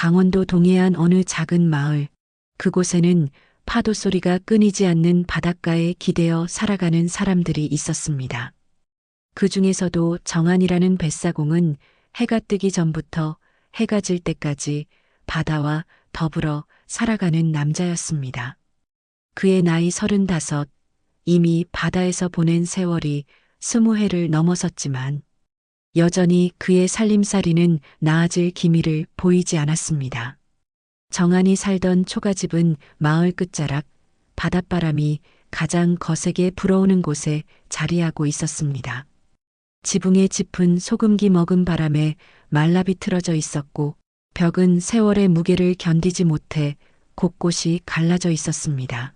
강원도 동해안 어느 작은 마을, 그곳에는 파도 소리가 끊이지 않는 바닷가에 기대어 살아가는 사람들이 있었습니다. 그 중에서도 정한이라는 뱃사공은 해가 뜨기 전부터 해가 질 때까지 바다와 더불어 살아가는 남자였습니다. 그의 나이 35, 이미 바다에서 보낸 세월이 20해를 넘어섰지만 여전히 그의 살림살이는 나아질 기미를 보이지 않았습니다. 정한이 살던 초가집은 마을 끝자락, 바닷바람이 가장 거세게 불어오는 곳에 자리하고 있었습니다. 지붕의 짚은 소금기 먹은 바람에 말라비틀어져 있었고 벽은 세월의 무게를 견디지 못해 곳곳이 갈라져 있었습니다.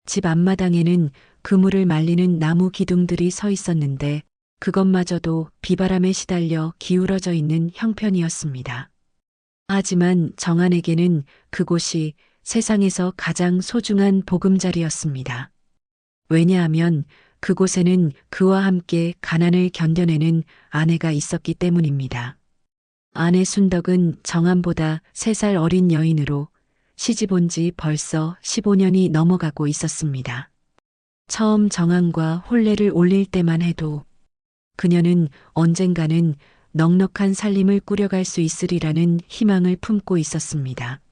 집 앞마당에는 그물을 말리는 나무 기둥들이 서 있었는데 그것마저도 비바람에 시달려 기울어져 있는 형편이었습니다. 하지만 정한에게는 그곳이 세상에서 가장 소중한 보금자리였습니다. 왜냐하면 그곳에는 그와 함께 가난을 견뎌내는 아내가 있었기 때문입니다. 아내 순덕은 정한보다 3살 어린 여인으로 시집 온 지 벌써 15년이 넘어가고 있었습니다. 처음 정한과 혼례를 올릴 때만 해도 그녀는 언젠가는 넉넉한 살림을 꾸려갈 수 있으리라는 희망을 품고 있었습니다.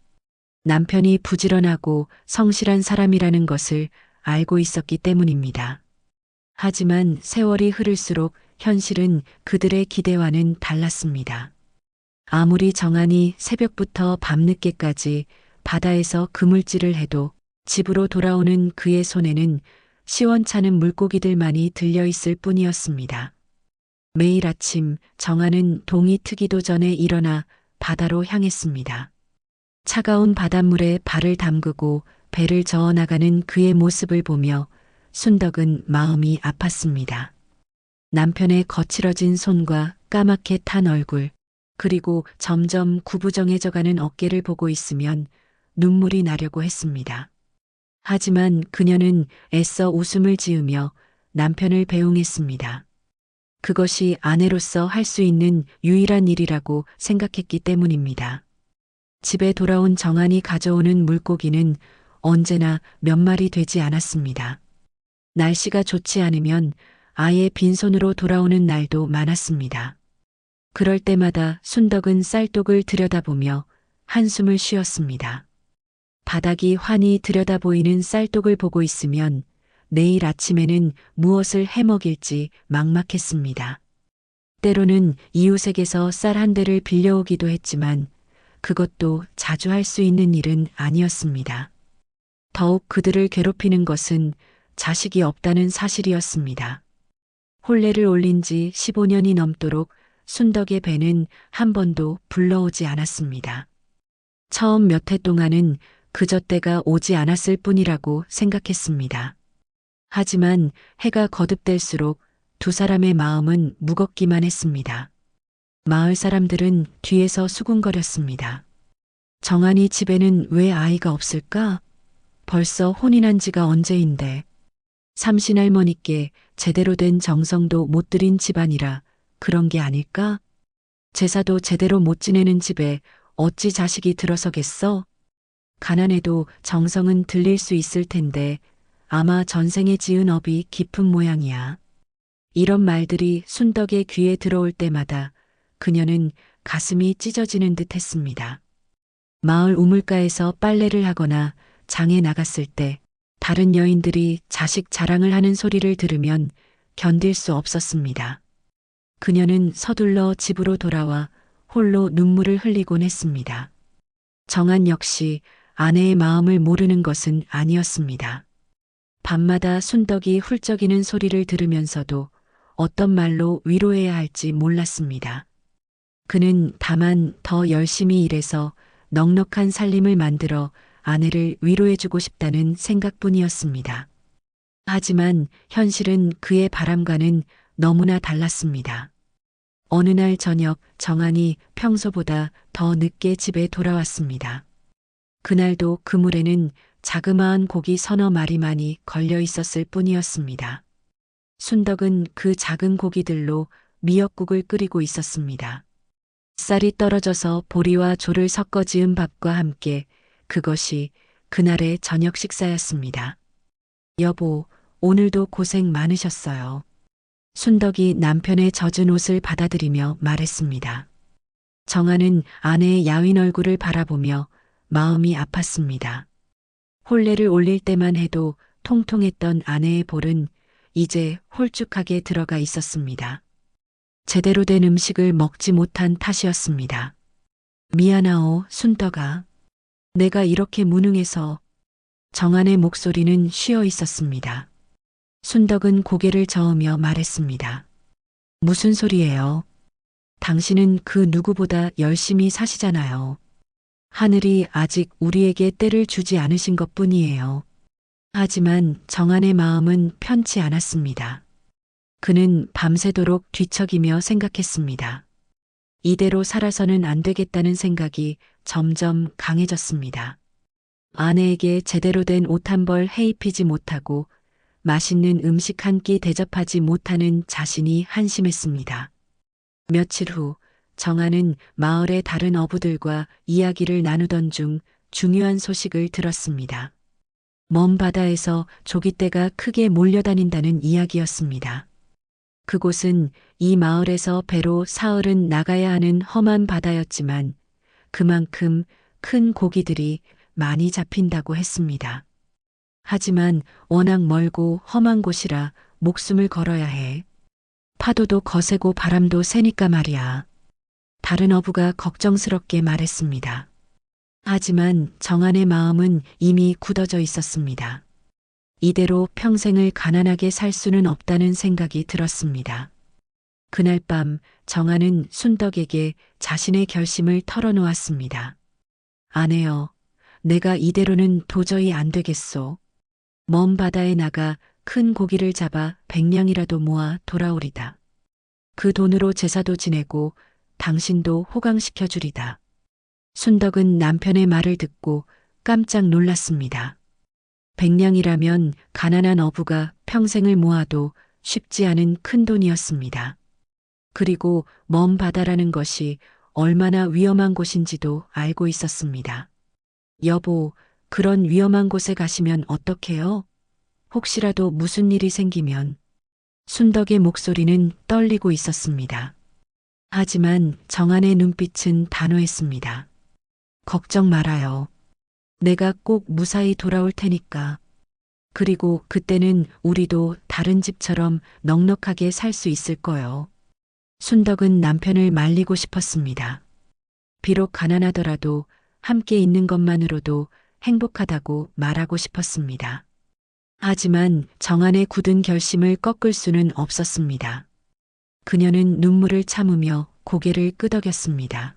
남편이 부지런하고 성실한 사람이라는 것을 알고 있었기 때문입니다. 하지만 세월이 흐를수록 현실은 그들의 기대와는 달랐습니다. 아무리 정한이 새벽부터 밤늦게까지 바다에서 그물질을 해도 집으로 돌아오는 그의 손에는 시원찮은 물고기들만이 들려있을 뿐이었습니다. 매일 아침 정한은 동이 트기도 전에 일어나 바다로 향했습니다. 차가운 바닷물에 발을 담그고 배를 저어나가는 그의 모습을 보며 순덕은 마음이 아팠습니다. 남편의 거칠어진 손과 까맣게 탄 얼굴, 그리고 점점 구부정해져가는 어깨를 보고 있으면 눈물이 나려고 했습니다. 하지만 그녀는 애써 웃음을 지으며 남편을 배웅했습니다. 그것이 아내로서 할 수 있는 유일한 일이라고 생각했기 때문입니다. 집에 돌아온 정한이 가져오는 물고기는 언제나 몇 마리 되지 않았습니다. 날씨가 좋지 않으면 아예 빈손으로 돌아오는 날도 많았습니다. 그럴 때마다 순덕은 쌀독을 들여다보며 한숨을 쉬었습니다. 바닥이 환히 들여다보이는 쌀독을 보고 있으면 내일 아침에는 무엇을 해먹일지 막막했습니다. 때로는 이웃에게서 쌀 한 대를 빌려오기도 했지만 그것도 자주 할 수 있는 일은 아니었습니다. 더욱 그들을 괴롭히는 것은 자식이 없다는 사실이었습니다. 혼례를 올린 지 15년이 넘도록 순덕의 배는 한 번도 불러오지 않았습니다. 처음 몇 해 동안은 그저 때가 오지 않았을 뿐이라고 생각했습니다. 하지만 해가 거듭될수록 두 사람의 마음은 무겁기만 했습니다. 마을 사람들은 뒤에서 수군거렸습니다. 정한이 집에는 왜 아이가 없을까? 벌써 혼인한 지가 언제인데. 삼신할머니께 제대로 된 정성도 못 들인 집안이라 그런 게 아닐까? 제사도 제대로 못 지내는 집에 어찌 자식이 들어서겠어? 가난해도 정성은 들릴 수 있을 텐데 아마 전생에 지은 업이 깊은 모양이야. 이런 말들이 순덕의 귀에 들어올 때마다 그녀는 가슴이 찢어지는 듯 했습니다. 마을 우물가에서 빨래를 하거나 장에 나갔을 때 다른 여인들이 자식 자랑을 하는 소리를 들으면 견딜 수 없었습니다. 그녀는 서둘러 집으로 돌아와 홀로 눈물을 흘리곤 했습니다. 정한 역시 아내의 마음을 모르는 것은 아니었습니다. 밤마다 순덕이 훌쩍이는 소리를 들으면서도 어떤 말로 위로해야 할지 몰랐습니다. 그는 다만 더 열심히 일해서 넉넉한 살림을 만들어 아내를 위로해주고 싶다는 생각뿐이었습니다. 하지만 현실은 그의 바람과는 너무나 달랐습니다. 어느 날 저녁 정한이 평소보다 더 늦게 집에 돌아왔습니다. 그날도 그물에는 자그마한 고기 서너 마리만이 걸려 있었을 뿐이었습니다. 순덕은 그 작은 고기들로 미역국을 끓이고 있었습니다. 쌀이 떨어져서 보리와 조를 섞어 지은 밥과 함께 그것이 그날의 저녁 식사였습니다. 여보, 오늘도 고생 많으셨어요. 순덕이 남편의 젖은 옷을 받아들이며 말했습니다. 정아는 아내의 야윈 얼굴을 바라보며 마음이 아팠습니다. 혼례를 올릴 때만 해도 통통했던 아내의 볼은 이제 홀쭉하게 들어가 있었습니다. 제대로 된 음식을 먹지 못한 탓이었습니다. 미안하오, 순덕아. 내가 이렇게 무능해서. 정한의 목소리는 쉬어 있었습니다. 순덕은 고개를 저으며 말했습니다. 무슨 소리예요? 당신은 그 누구보다 열심히 사시잖아요. 하늘이 아직 우리에게 때를 주지 않으신 것 뿐이에요. 하지만 정한의 마음은 편치 않았습니다. 그는 밤새도록 뒤척이며 생각했습니다. 이대로 살아서는 안 되겠다는 생각이 점점 강해졌습니다. 아내에게 제대로 된 옷 한 벌 해입히지 못하고 맛있는 음식 한 끼 대접하지 못하는 자신이 한심했습니다. 며칠 후 정아는 마을의 다른 어부들과 이야기를 나누던 중 중요한 소식을 들었습니다. 먼 바다에서 조깃대가 크게 몰려다닌다는 이야기였습니다. 그곳은 이 마을에서 배로 사흘은 나가야 하는 험한 바다였지만 그만큼 큰 고기들이 많이 잡힌다고 했습니다. 하지만 워낙 멀고 험한 곳이라 목숨을 걸어야 해. 파도도 거세고 바람도 세니까 말이야. 다른 어부가 걱정스럽게 말했습니다. 하지만 정한의 마음은 이미 굳어져 있었습니다. 이대로 평생을 가난하게 살 수는 없다는 생각이 들었습니다. 그날 밤 정한은 순덕에게 자신의 결심을 털어놓았습니다. 아내여, 내가 이대로는 도저히 안 되겠소. 먼 바다에 나가 큰 고기를 잡아 100냥이라도 모아 돌아오리다. 그 돈으로 제사도 지내고 당신도 호강시켜 주리다. 순덕은 남편의 말을 듣고 깜짝 놀랐습니다. 100냥이라면 가난한 어부가 평생을 모아도 쉽지 않은 큰 돈이었습니다. 그리고 먼 바다라는 것이 얼마나 위험한 곳인지도 알고 있었습니다. 여보, 그런 위험한 곳에 가시면 어떡해요? 혹시라도 무슨 일이 생기면. 순덕의 목소리는 떨리고 있었습니다. 하지만 정한의 눈빛은 단호했습니다. 걱정 말아요. 내가 꼭 무사히 돌아올 테니까. 그리고 그때는 우리도 다른 집처럼 넉넉하게 살 수 있을 거요. 순덕은 남편을 말리고 싶었습니다. 비록 가난하더라도 함께 있는 것만으로도 행복하다고 말하고 싶었습니다. 하지만 정한의 굳은 결심을 꺾을 수는 없었습니다. 그녀는 눈물을 참으며 고개를 끄덕였습니다.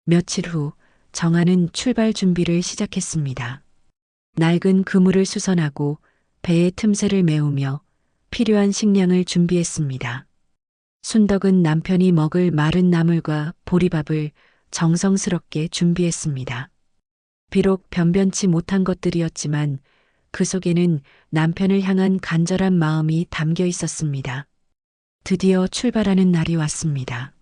며칠 후 정한은 출발 준비를 시작했습니다. 낡은 그물을 수선하고 배의 틈새를 메우며 필요한 식량을 준비했습니다. 순덕은 남편이 먹을 마른 나물과 보리밥을 정성스럽게 준비했습니다. 비록 변변치 못한 것들이었지만 그 속에는 남편을 향한 간절한 마음이 담겨 있었습니다. 드디어 출발하는 날이 왔습니다.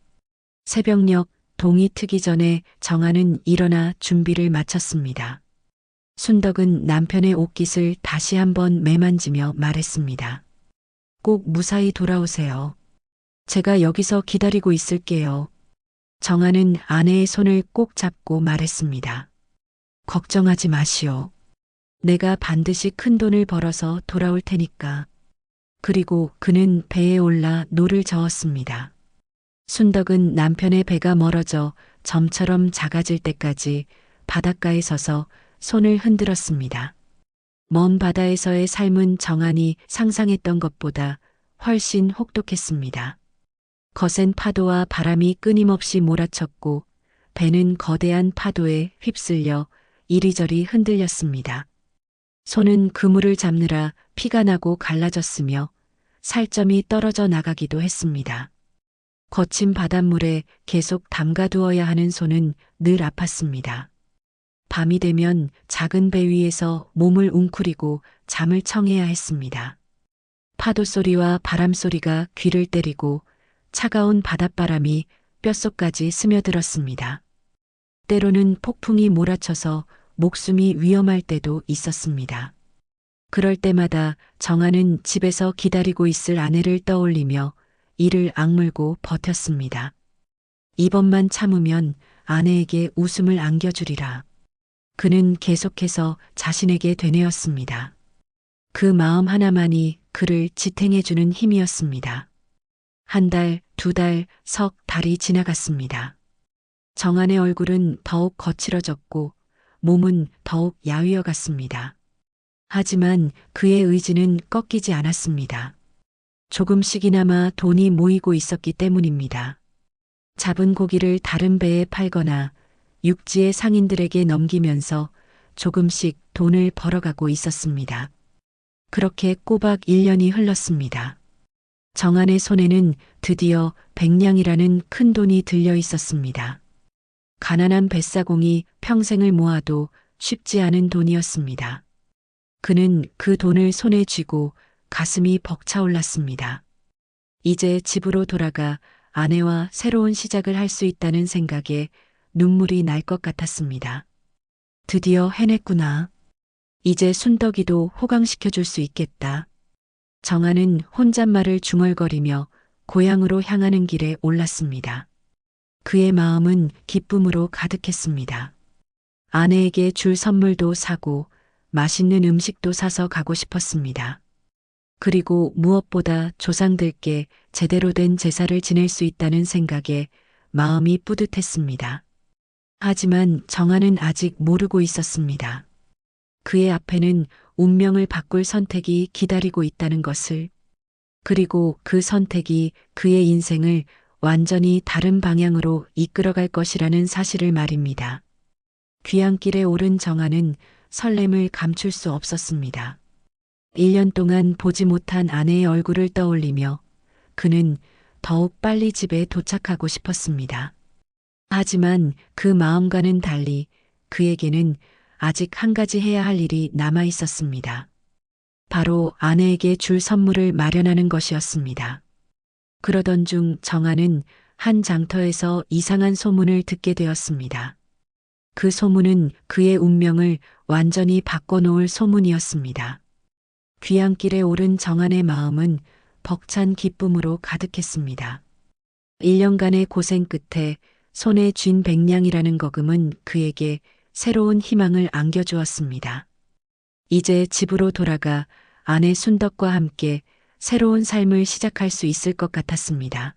새벽녘 동이 트기 전에 정한은 일어나 준비를 마쳤습니다. 순덕은 남편의 옷깃을 다시 한번 매만지며 말했습니다. 꼭 무사히 돌아오세요. 제가 여기서 기다리고 있을게요. 정한은 아내의 손을 꼭 잡고 말했습니다. 걱정하지 마시오. 내가 반드시 큰 돈을 벌어서 돌아올 테니까. 그리고 그는 배에 올라 노를 저었습니다. 순덕은 남편의 배가 멀어져 점처럼 작아질 때까지 바닷가에 서서 손을 흔들었습니다. 먼 바다에서의 삶은 정한이 상상했던 것보다 훨씬 혹독했습니다. 거센 파도와 바람이 끊임없이 몰아쳤고 배는 거대한 파도에 휩쓸려 이리저리 흔들렸습니다. 손은 그물을 잡느라 피가 나고 갈라졌으며 살점이 떨어져 나가기도 했습니다. 거친 바닷물에 계속 담가두어야 하는 손은 늘 아팠습니다. 밤이 되면 작은 배 위에서 몸을 웅크리고 잠을 청해야 했습니다. 파도 소리와 바람 소리가 귀를 때리고 차가운 바닷바람이 뼛속까지 스며들었습니다. 때로는 폭풍이 몰아쳐서 목숨이 위험할 때도 있었습니다. 그럴 때마다 정아는 집에서 기다리고 있을 아내를 떠올리며 이를 악물고 버텼습니다. 이번만 참으면 아내에게 웃음을 안겨주리라. 그는 계속해서 자신에게 되뇌었습니다. 그 마음 하나만이 그를 지탱해주는 힘이었습니다. 한 달, 두 달, 석 달이 지나갔습니다. 정한의 얼굴은 더욱 거칠어졌고 몸은 더욱 야위어 갔습니다. 하지만 그의 의지는 꺾이지 않았습니다. 조금씩이나마 돈이 모이고 있었기 때문입니다. 잡은 고기를 다른 배에 팔거나 육지의 상인들에게 넘기면서 조금씩 돈을 벌어가고 있었습니다. 그렇게 꼬박 1년이 흘렀습니다. 정한의 손에는 드디어 100냥이라는 큰 돈이 들려 있었습니다. 가난한 뱃사공이 평생을 모아도 쉽지 않은 돈이었습니다. 그는 그 돈을 손에 쥐고 가슴이 벅차올랐습니다. 이제 집으로 돌아가 아내와 새로운 시작을 할 수 있다는 생각에 눈물이 날 것 같았습니다. 드디어 해냈구나. 이제 순덕이도 호강시켜줄 수 있겠다. 정아는 혼잣말을 중얼거리며 고향으로 향하는 길에 올랐습니다. 그의 마음은 기쁨으로 가득했습니다. 아내에게 줄 선물도 사고 맛있는 음식도 사서 가고 싶었습니다. 그리고 무엇보다 조상들께 제대로 된 제사를 지낼 수 있다는 생각에 마음이 뿌듯했습니다. 하지만 정아는 아직 모르고 있었습니다. 그의 앞에는 운명을 바꿀 선택이 기다리고 있다는 것을, 그리고 그 선택이 그의 인생을 완전히 다른 방향으로 이끌어갈 것이라는 사실을 말입니다. 귀향길에 오른 정아는 설렘을 감출 수 없었습니다. 1년 동안 보지 못한 아내의 얼굴을 떠올리며 그는 더욱 빨리 집에 도착하고 싶었습니다. 하지만 그 마음과는 달리 그에게는 아직 한 가지 해야 할 일이 남아 있었습니다. 바로 아내에게 줄 선물을 마련하는 것이었습니다. 그러던 중 정아는 한 장터에서 이상한 소문을 듣게 되었습니다. 그 소문은 그의 운명을 완전히 바꿔놓을 소문이었습니다. 귀향길에 오른 정한의 마음은 벅찬 기쁨으로 가득했습니다. 1년간의 고생 끝에 손에 쥔 100냥이라는 거금은 그에게 새로운 희망을 안겨주었습니다. 이제 집으로 돌아가 아내 순덕과 함께 새로운 삶을 시작할 수 있을 것 같았습니다.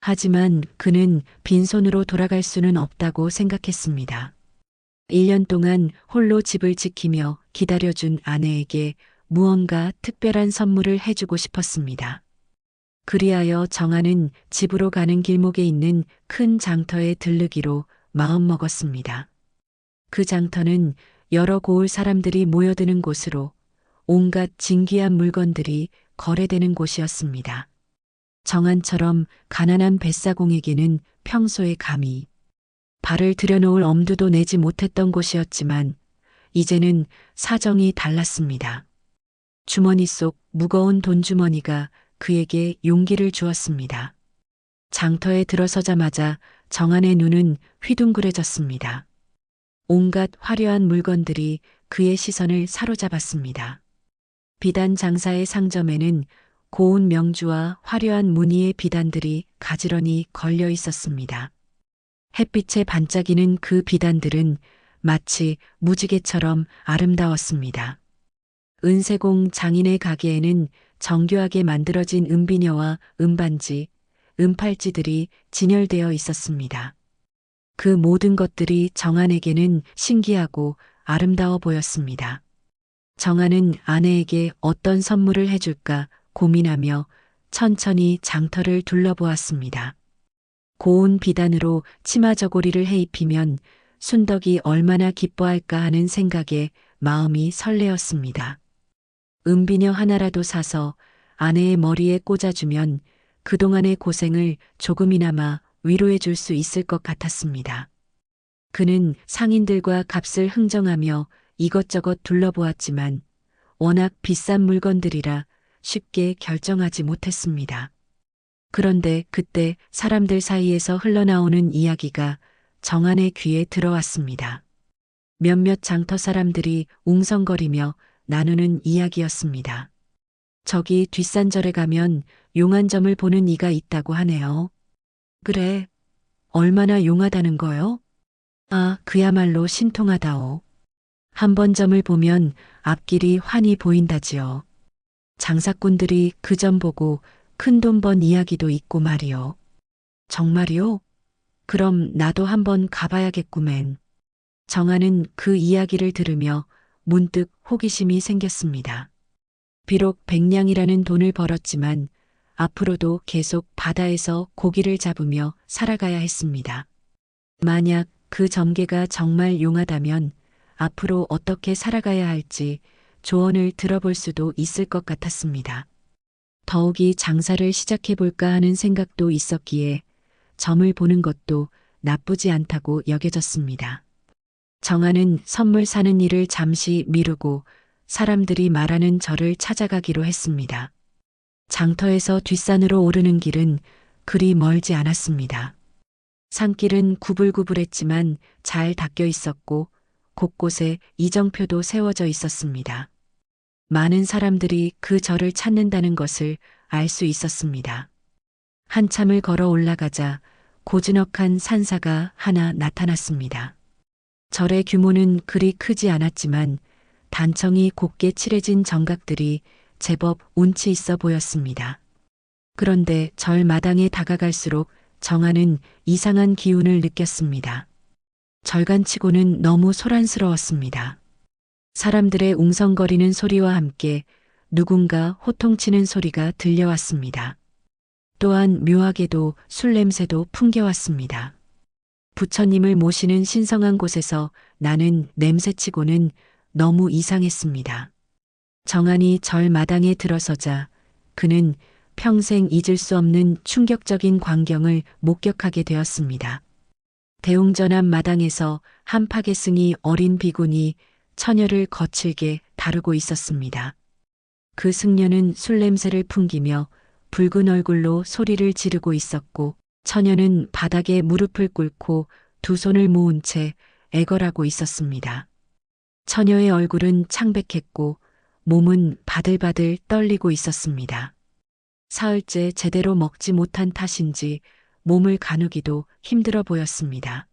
하지만 그는 빈손으로 돌아갈 수는 없다고 생각했습니다. 1년 동안 홀로 집을 지키며 기다려준 아내에게 무언가 특별한 선물을 해주고 싶었습니다. 그리하여 정아는 집으로 가는 길목에 있는 큰 장터에 들르기로 마음먹었습니다. 그 장터는 여러 고을 사람들이 모여드는 곳으로 온갖 진귀한 물건들이 거래되는 곳이었습니다. 정한처럼 가난한 뱃사공에게는 평소에 감히 발을 들여놓을 엄두도 내지 못했던 곳이었지만 이제는 사정이 달랐습니다. 주머니 속 무거운 돈주머니가 그에게 용기를 주었습니다. 장터에 들어서자마자 정한의 눈은 휘둥그레졌습니다. 온갖 화려한 물건들이 그의 시선을 사로잡았습니다. 비단 장사의 상점에는 고운 명주와 화려한 무늬의 비단들이 가지런히 걸려 있었습니다. 햇빛에 반짝이는 그 비단들은 마치 무지개처럼 아름다웠습니다. 은세공 장인의 가게에는 정교하게 만들어진 은비녀와 은반지, 은팔찌들이 진열되어 있었습니다. 그 모든 것들이 정한에게는 신기하고 아름다워 보였습니다. 정한은 아내에게 어떤 선물을 해줄까 고민하며 천천히 장터를 둘러보았습니다. 고운 비단으로 치마 저고리를 해입히면 순덕이 얼마나 기뻐할까 하는 생각에 마음이 설레었습니다. 은비녀 하나라도 사서 아내의 머리에 꽂아주면 그동안의 고생을 조금이나마 위로해 줄 수 있을 것 같았습니다. 그는 상인들과 값을 흥정하며 이것저것 둘러보았지만 워낙 비싼 물건들이라 쉽게 결정하지 못했습니다. 그런데 그때 사람들 사이에서 흘러나오는 이야기가 정한의 귀에 들어왔습니다. 몇몇 장터 사람들이 웅성거리며 나누는 이야기였습니다. 저기 뒷산절에 가면 용한점을 보는 이가 있다고 하네요. 그래, 얼마나 용하다는 거요? 아, 그야말로 신통하다오. 한 번 점을 보면 앞길이 환히 보인다지요. 장사꾼들이 그 점 보고 큰돈 번 이야기도 있고 말이요. 정말이요? 그럼 나도 한번 가봐야겠구맨. 정하는 그 이야기를 들으며 문득 호기심이 생겼습니다. 비록 백냥이라는 돈을 벌었지만 앞으로도 계속 바다에서 고기를 잡으며 살아가야 했습니다. 만약 그 점괘가 정말 용하다면 앞으로 어떻게 살아가야 할지 조언을 들어볼 수도 있을 것 같았습니다. 더욱이 장사를 시작해볼까 하는 생각도 있었기에 점을 보는 것도 나쁘지 않다고 여겨졌습니다. 정하는 선물 사는 일을 잠시 미루고 사람들이 말하는 절을 찾아가기로 했습니다. 장터에서 뒷산으로 오르는 길은 그리 멀지 않았습니다. 산길은 구불구불했지만 잘 닦여 있었고 곳곳에 이정표도 세워져 있었습니다. 많은 사람들이 그 절을 찾는다는 것을 알 수 있었습니다. 한참을 걸어 올라가자 고즈넉한 산사가 하나 나타났습니다. 절의 규모는 그리 크지 않았지만 단청이 곱게 칠해진 정각들이 제법 운치 있어 보였습니다. 그런데 절 마당에 다가갈수록 정하는 이상한 기운을 느꼈습니다. 절간치고는 너무 소란스러웠습니다. 사람들의 웅성거리는 소리와 함께 누군가 호통치는 소리가 들려왔습니다. 또한 묘하게도 술 냄새도 풍겨왔습니다. 부처님을 모시는 신성한 곳에서 나는 냄새치고는 너무 이상했습니다. 정한이 절 마당에 들어서자 그는 평생 잊을 수 없는 충격적인 광경을 목격하게 되었습니다. 대웅전한 마당에서 한 파괴승이 어린 비군이 처녀를 거칠게 다루고 있었습니다. 그 승려는 술 냄새를 풍기며 붉은 얼굴로 소리를 지르고 있었고 처녀는 바닥에 무릎을 꿇고 두 손을 모은 채 애걸하고 있었습니다. 처녀의 얼굴은 창백했고 몸은 바들바들 떨리고 있었습니다. 사흘째 제대로 먹지 못한 탓인지 몸을 가누기도 힘들어 보였습니다.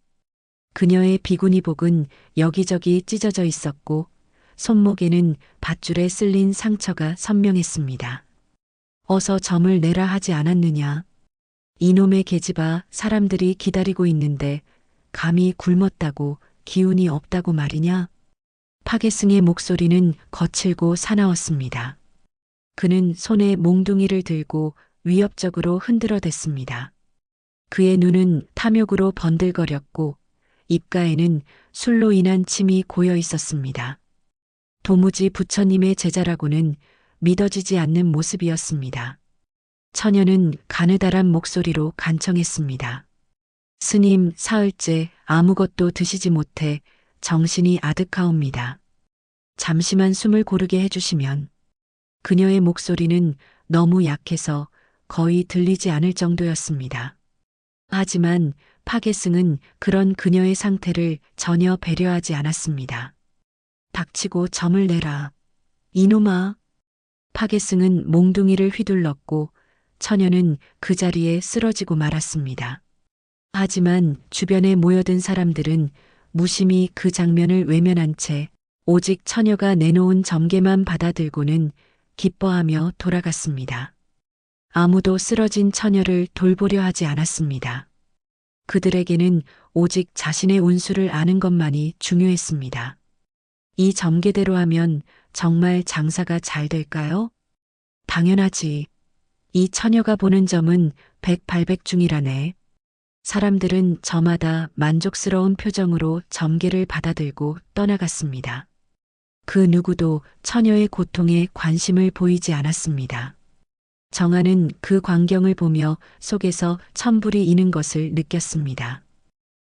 그녀의 비구니복은 여기저기 찢어져 있었고 손목에는 밧줄에 쓸린 상처가 선명했습니다. 어서 점을 내라 하지 않았느냐. 이놈의 계집아, 사람들이 기다리고 있는데 감히 굶었다고 기운이 없다고 말이냐. 파괴승의 목소리는 거칠고 사나웠습니다. 그는 손에 몽둥이를 들고 위협적으로 흔들어댔습니다. 그의 눈은 탐욕으로 번들거렸고 입가에는 술로 인한 침이 고여 있었습니다. 도무지 부처님의 제자라고는 믿어지지 않는 모습이었습니다. 처녀는 가느다란 목소리로 간청했습니다. 스님, 사흘째 아무것도 드시지 못해 정신이 아득하옵니다. 잠시만 숨을 고르게 해주시면. 그녀의 목소리는 너무 약해서 거의 들리지 않을 정도였습니다. 하지만 파괴승은 그런 그녀의 상태를 전혀 배려하지 않았습니다. 닥치고 점을 내라. 이놈아. 파괴승은 몽둥이를 휘둘렀고 처녀는 그 자리에 쓰러지고 말았습니다. 하지만 주변에 모여든 사람들은 무심히 그 장면을 외면한 채 오직 처녀가 내놓은 점괘만 받아들고는 기뻐하며 돌아갔습니다. 아무도 쓰러진 처녀를 돌보려 하지 않았습니다. 그들에게는 오직 자신의 운수를 아는 것만이 중요했습니다. 이 점괘대로 하면 정말 장사가 잘 될까요? 당연하지. 이 처녀가 보는 점은 백발백중이라네. 사람들은 저마다 만족스러운 표정으로 점괘를 받아들고 떠나갔습니다. 그 누구도 처녀의 고통에 관심을 보이지 않았습니다. 정하는 그 광경을 보며 속에서 천불이 이는 것을 느꼈습니다.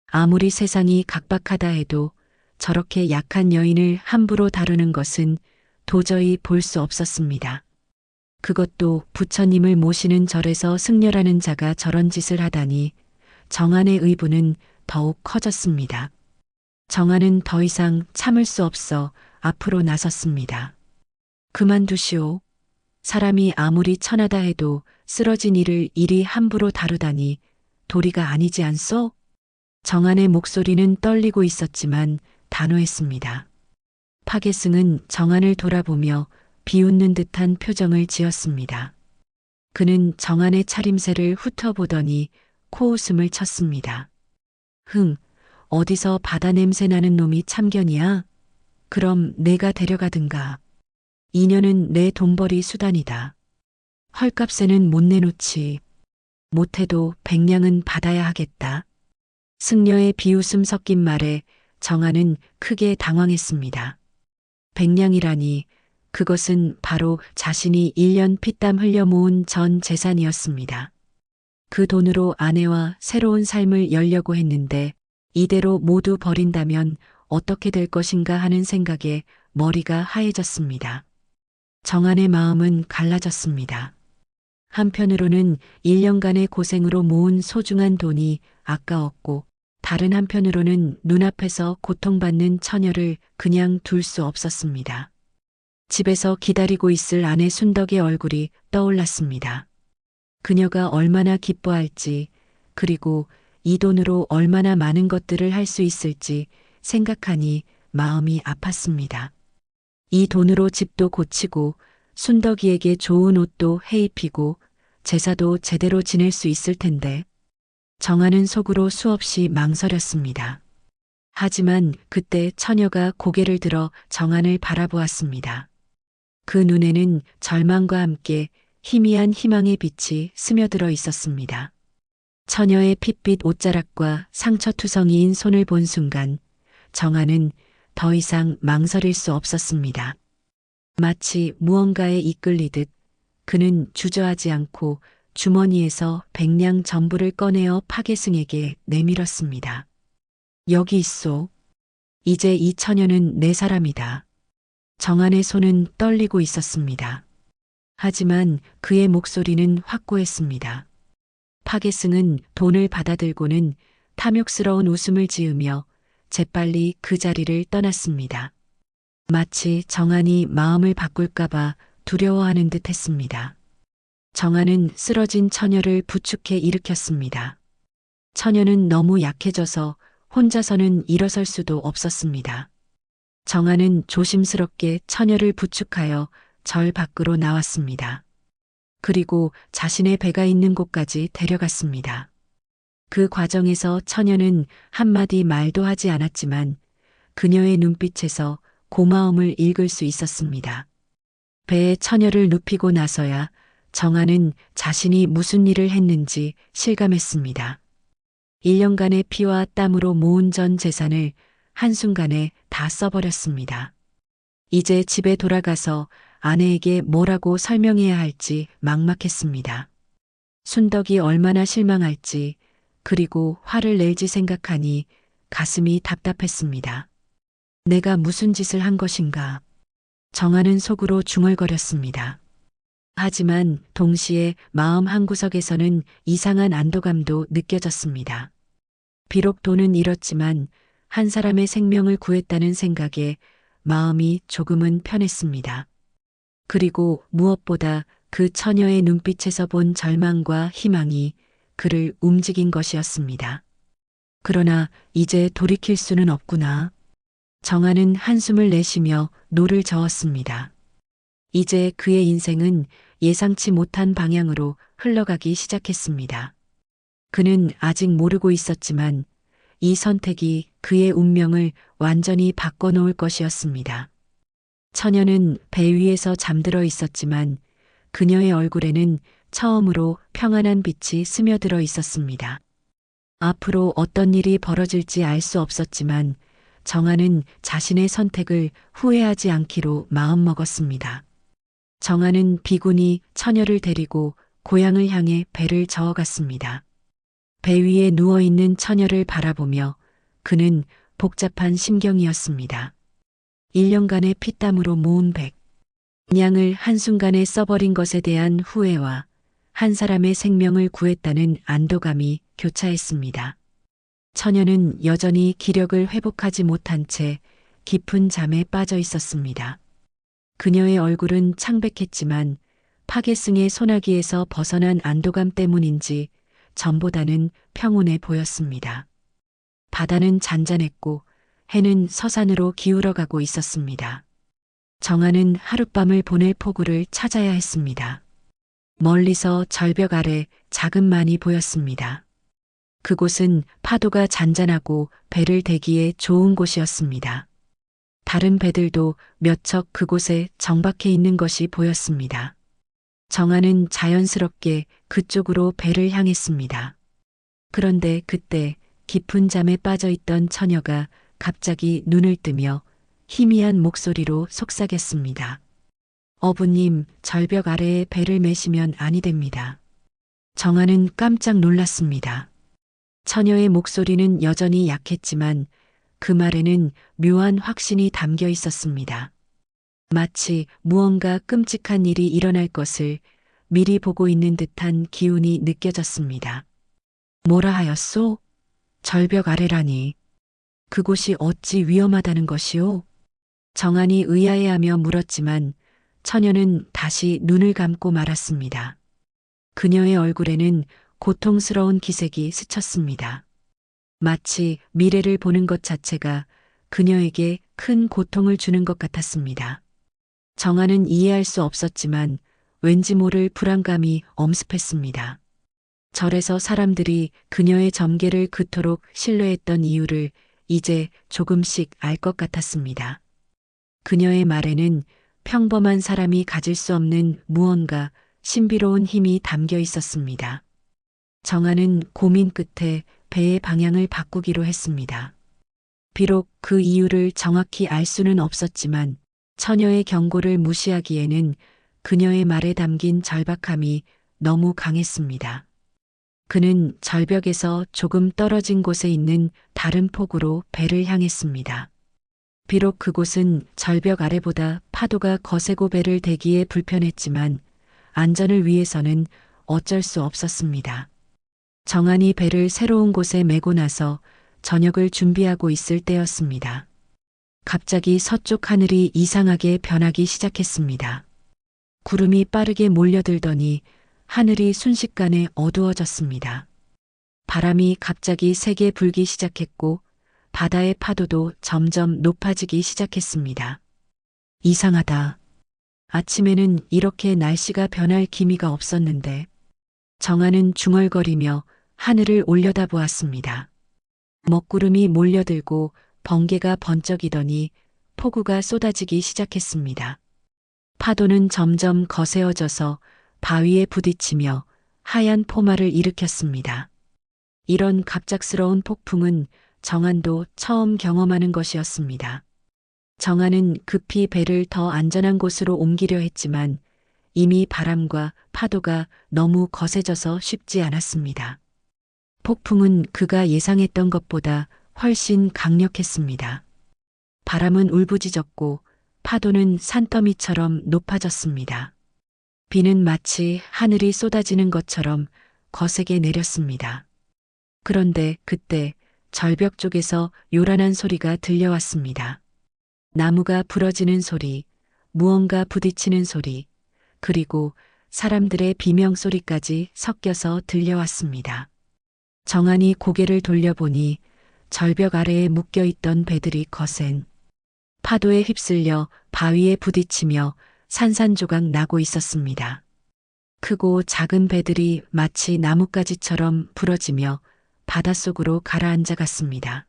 아무리 세상이 각박하다 해도 저렇게 약한 여인을 함부로 다루는 것은 도저히 볼 수 없었습니다. 그것도 부처님을 모시는 절에서 승려라는 자가 저런 짓을 하다니 정한의 의분은 더욱 커졌습니다. 정한은 더 이상 참을 수 없어 앞으로 나섰습니다. 그만두시오. 사람이 아무리 천하다 해도 쓰러진 이를 이리 함부로 다루다니 도리가 아니지 않소? 정한의 목소리는 떨리고 있었지만 단호했습니다. 파계승은 정한을 돌아보며 비웃는 듯한 표정을 지었습니다. 그는 정한의 차림새를 훑어보더니 코웃음을 쳤습니다. 흥, 어디서 바다 냄새 나는 놈이 참견이야? 그럼 내가 데려가든가. 인연은 내 돈벌이 수단이다. 헐값에는 못 내놓지. 못해도 백냥은 받아야 하겠다. 승려의 비웃음 섞인 말에 정한은 크게 당황했습니다. 백냥이라니 그것은 바로 자신이 1년 피땀 흘려 모은 전 재산이었습니다. 그 돈으로 아내와 새로운 삶을 열려고 했는데 이대로 모두 버린다면 어떻게 될 것인가 하는 생각에 머리가 하얘졌습니다. 정한의 마음은 갈라졌습니다. 한편으로는 1년간의 고생으로 모은 소중한 돈이 아까웠고 다른 한편으로는 눈앞에서 고통받는 처녀를 그냥 둘 수 없었습니다. 집에서 기다리고 있을 아내 순덕의 얼굴이 떠올랐습니다. 그녀가 얼마나 기뻐할지, 그리고 이 돈으로 얼마나 많은 것들을 할 수 있을지 생각하니 마음이 아팠습니다. 이 돈으로 집도 고치고 순덕이에게 좋은 옷도 해입히고 제사도 제대로 지낼 수 있을 텐데 정한은 속으로 수없이 망설였습니다. 하지만 그때 처녀가 고개를 들어 정한을 바라보았습니다. 그 눈에는 절망과 함께 희미한 희망의 빛이 스며들어 있었습니다. 처녀의 핏빛 옷자락과 상처투성이인 손을 본 순간 정한은 더 이상 망설일 수 없었습니다. 마치 무언가에 이끌리듯 그는 주저하지 않고 주머니에서 백냥 전부를 꺼내어 파계승에게 내밀었습니다. 여기 있소. 이제 이 처녀는 내 사람이다. 정한의 손은 떨리고 있었습니다. 하지만 그의 목소리는 확고했습니다. 파계승은 돈을 받아들고는 탐욕스러운 웃음을 지으며 재빨리 그 자리를 떠났습니다. 마치 정한이 마음을 바꿀까봐 두려워하는 듯 했습니다. 정한은 쓰러진 처녀를 부축해 일으켰습니다. 처녀는 너무 약해져서 혼자서는 일어설 수도 없었습니다. 정한은 조심스럽게 처녀를 부축하여 절 밖으로 나왔습니다. 그리고 자신의 배가 있는 곳까지 데려갔습니다. 그 과정에서 처녀는 한마디 말도 하지 않았지만 그녀의 눈빛에서 고마움을 읽을 수 있었습니다. 배에 처녀를 눕히고 나서야 정한은 자신이 무슨 일을 했는지 실감했습니다. 1년간의 피와 땀으로 모은 전 재산을 한순간에 다 써버렸습니다. 이제 집에 돌아가서 아내에게 뭐라고 설명해야 할지 막막했습니다. 순덕이 얼마나 실망할지 그리고 화를 낼지 생각하니 가슴이 답답했습니다. 내가 무슨 짓을 한 것인가. 정한은 속으로 중얼거렸습니다. 하지만 동시에 마음 한구석에서는 이상한 안도감도 느껴졌습니다. 비록 돈은 잃었지만 한 사람의 생명을 구했다는 생각에 마음이 조금은 편했습니다. 그리고 무엇보다 그 처녀의 눈빛에서 본 절망과 희망이 그를 움직인 것이었습니다. 그러나 이제 돌이킬 수는 없구나. 정한은 한숨을 내쉬며 노를 저었습니다. 이제 그의 인생은 예상치 못한 방향으로 흘러가기 시작했습니다. 그는 아직 모르고 있었지만 이 선택이 그의 운명을 완전히 바꿔놓을 것이었습니다. 처녀는 배 위에서 잠들어 있었지만 그녀의 얼굴에는 처음으로 평안한 빛이 스며들어 있었습니다. 앞으로 어떤 일이 벌어질지 알 수 없었지만 정한은 자신의 선택을 후회하지 않기로 마음먹었습니다. 정한은 비군이 처녀를 데리고 고향을 향해 배를 저어갔습니다. 배 위에 누워있는 처녀를 바라보며 그는 복잡한 심경이었습니다. 1년간의 피땀으로 모은 백, 양을 한순간에 써버린 것에 대한 후회와 한 사람의 생명을 구했다는 안도감이 교차했습니다. 처녀는 여전히 기력을 회복하지 못한 채 깊은 잠에 빠져 있었습니다. 그녀의 얼굴은 창백했지만 파괴승의 소나기에서 벗어난 안도감 때문인지 전보다는 평온해 보였습니다. 바다는 잔잔했고 해는 서산으로 기울어가고 있었습니다. 정아는 하룻밤을 보낼 포구를 찾아야 했습니다. 멀리서 절벽 아래 작은 만이 보였습니다. 그곳은 파도가 잔잔하고 배를 대기에 좋은 곳이었습니다. 다른 배들도 몇 척 그곳에 정박해 있는 것이 보였습니다. 정아는 자연스럽게 그쪽으로 배를 향했습니다. 그런데 그때 깊은 잠에 빠져 있던 처녀가 갑자기 눈을 뜨며 희미한 목소리로 속삭였습니다. 어부님, 절벽 아래에 배를 매시면 아니 됩니다. 정아는 깜짝 놀랐습니다. 처녀의 목소리는 여전히 약했지만 그 말에는 묘한 확신이 담겨 있었습니다. 마치 무언가 끔찍한 일이 일어날 것을 미리 보고 있는 듯한 기운이 느껴졌습니다. 뭐라 하였소? 절벽 아래라니. 그곳이 어찌 위험하다는 것이오? 정한이 의아해하며 물었지만 처녀는 다시 눈을 감고 말았습니다. 그녀의 얼굴에는 고통스러운 기색이 스쳤습니다. 마치 미래를 보는 것 자체가 그녀에게 큰 고통을 주는 것 같았습니다. 정아는 이해할 수 없었지만 왠지 모를 불안감이 엄습했습니다. 절에서 사람들이 그녀의 점괘를 그토록 신뢰했던 이유를 이제 조금씩 알 것 같았습니다. 그녀의 말에는 평범한 사람이 가질 수 없는 무언가 신비로운 힘이 담겨 있었습니다. 정아는 고민 끝에 배의 방향을 바꾸기로 했습니다. 비록 그 이유를 정확히 알 수는 없었지만 처녀의 경고를 무시하기에는 그녀의 말에 담긴 절박함이 너무 강했습니다. 그는 절벽에서 조금 떨어진 곳에 있는 다른 폭으로 배를 향했습니다. 비록 그곳은 절벽 아래보다 파도가 거세고 배를 대기에 불편했지만 안전을 위해서는 어쩔 수 없었습니다. 정한이 배를 새로운 곳에 메고 나서 저녁을 준비하고 있을 때였습니다. 갑자기 서쪽 하늘이 이상하게 변하기 시작했습니다. 구름이 빠르게 몰려들더니 하늘이 순식간에 어두워졌습니다. 바람이 갑자기 세게 불기 시작했고 바다의 파도도 점점 높아지기 시작했습니다. 이상하다. 아침에는 이렇게 날씨가 변할 기미가 없었는데 정아는 중얼거리며 하늘을 올려다보았습니다. 먹구름이 몰려들고 번개가 번쩍이더니 폭우가 쏟아지기 시작했습니다. 파도는 점점 거세어져서 바위에 부딪히며 하얀 포마를 일으켰습니다. 이런 갑작스러운 폭풍은 정한도 처음 경험하는 것이었습니다. 정한은 급히 배를 더 안전한 곳으로 옮기려 했지만 이미 바람과 파도가 너무 거세져서 쉽지 않았습니다. 폭풍은 그가 예상했던 것보다 훨씬 강력했습니다. 바람은 울부짖었고 파도는 산더미처럼 높아졌습니다. 비는 마치 하늘이 쏟아지는 것처럼 거세게 내렸습니다. 그런데 그때 절벽 쪽에서 요란한 소리가 들려왔습니다. 나무가 부러지는 소리, 무언가 부딪히는 소리, 그리고 사람들의 비명 소리까지 섞여서 들려왔습니다. 정한이 고개를 돌려보니 절벽 아래에 묶여있던 배들이 거센 파도에 휩쓸려 바위에 부딪히며 산산조각 나고 있었습니다. 크고 작은 배들이 마치 나뭇가지처럼 부러지며 바닷속으로 가라앉아 갔습니다.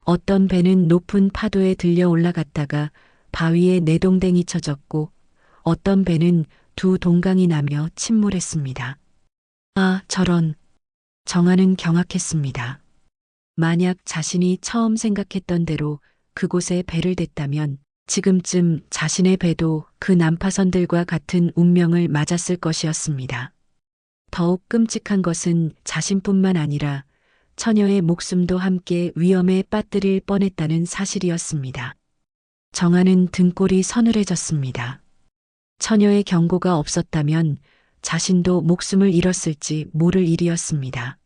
어떤 배는 높은 파도에 들려 올라갔다가 바위에 내동댕이 쳐졌고 어떤 배는 두 동강이 나며 침몰했습니다. 아, 저런. 정아는 경악했습니다. 만약 자신이 처음 생각했던 대로 그곳에 배를 댔다면 지금쯤 자신의 배도 그 난파선들과 같은 운명을 맞았을 것이었습니다. 더욱 끔찍한 것은 자신뿐만 아니라 처녀의 목숨도 함께 위험에 빠뜨릴 뻔했다는 사실이었습니다. 정아는 등골이 서늘해졌습니다. 처녀의 경고가 없었다면 자신도 목숨을 잃었을지 모를 일이었습니다.